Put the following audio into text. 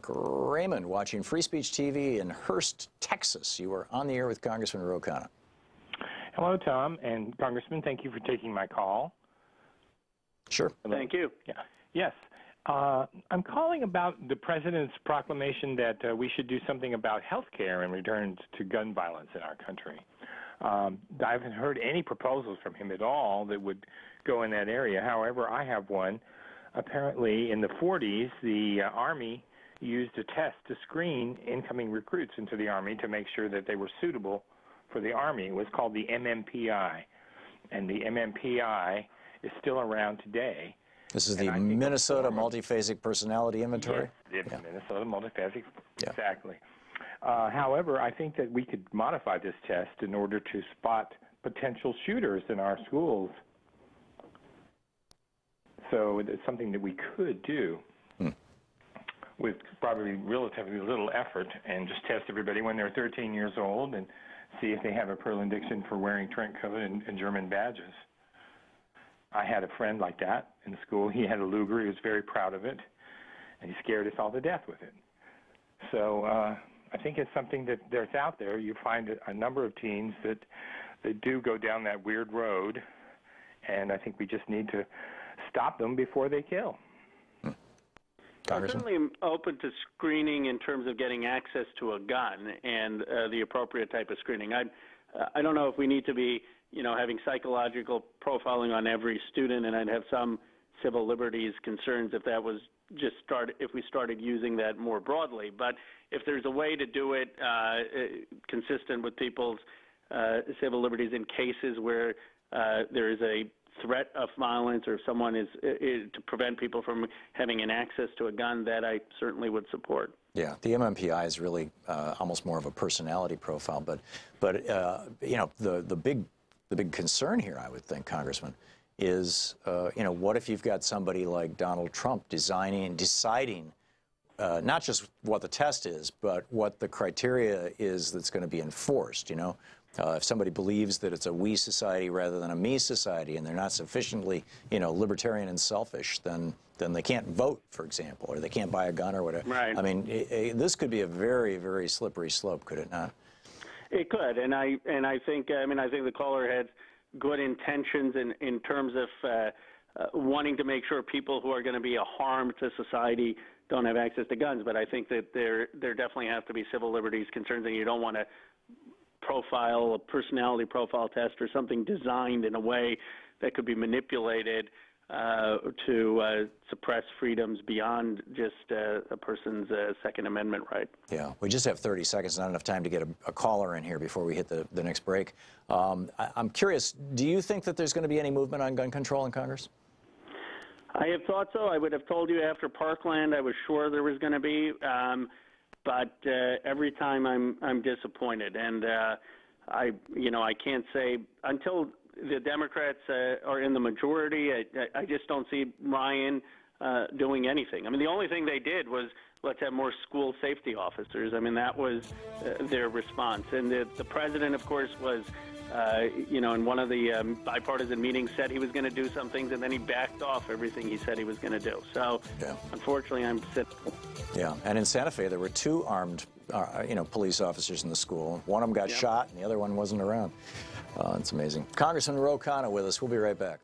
Raymond, watching Free Speech TV in Hurst, Texas. You are on the air with Congressman Ro Khanna. Hello, Tom, and Congressman, thank you for taking my call. Sure. Hello. Thank you. Yeah. Yes. I'm calling about the President's proclamation that we should do something about health care in return to gun violence in our country. I haven't heard any proposals from him at all that would go in that area. However, I have one. Apparently, in the 40s, the Army used a test to screen incoming recruits into the Army to make sure that they were suitable for the Army. It was called the MMPI, and the MMPI is still around today. This is the Minnesota Multiphasic Personality Inventory? Yes, the Minnesota Multiphasic, yeah. Exactly. However, I think that we could modify this test in order to spot potential shooters in our schools. So it's something that we could do with probably relatively little effort, and just test everybody when they're 13 years old and see if they have a predilection for wearing trench coat and German badges. I had a friend like that in school. He had a Luger. He was very proud of it, and he scared us all to death with it. So I think it's something that's out there. You find a number of teens that do go down that weird road, and I think we just need to stop them before they kill. I'm certainly open to screening in terms of getting access to a gun and the appropriate type of screening. I don't know if we need to be, having psychological profiling on every student, and I'd have some civil liberties concerns if that was if we started using that more broadly. But if there's a way to do it consistent with people's civil liberties in cases where there is a threat of violence, or if someone is to prevent people from having an access to a gun, that I certainly would support. Yeah, the MMPI is really almost more of a personality profile, but the big concern here, I would think, Congressman, is what if you've got somebody like Donald Trump deciding not just what the test is, but what the criteria is that's going to be enforced. If somebody believes that it's a we society rather than a me society, and they're not sufficiently, libertarian and selfish, then they can't vote, for example, or they can't buy a gun or whatever. Right. I mean, this could be a very, very slippery slope, could it not? It could, and I think the caller had good intentions in terms of wanting to make sure people who are going to be a harm to society don't have access to guns. But I think that there definitely have to be civil liberties concerns, and you don't want to profile, a personality profile test or something designed in a way that could be manipulated to suppress freedoms beyond just a person's Second Amendment right. Yeah, we just have 30 seconds, not enough time to get a caller in here before we hit the next break. I'm curious, do you think that there's going to be any movement on gun control in Congress? I have thought so. I would have told you after Parkland I was sure there was going to be. But every time I'm disappointed, and I can't say until the Democrats are in the majority. I just don't see Ryan doing anything. I mean, the only thing they did was let's have more school safety officers. I mean, that was their response. And the president, of course, was in one of the bipartisan meetings said he was going to do some things, and then he backed off everything he said he was going to do. So, yeah. Unfortunately, I'm cynical. Yeah, and in Santa Fe, there were two armed, police officers in the school. One of them got shot, and the other one wasn't around. It's amazing. Congressman Ro Khanna with us. We'll be right back.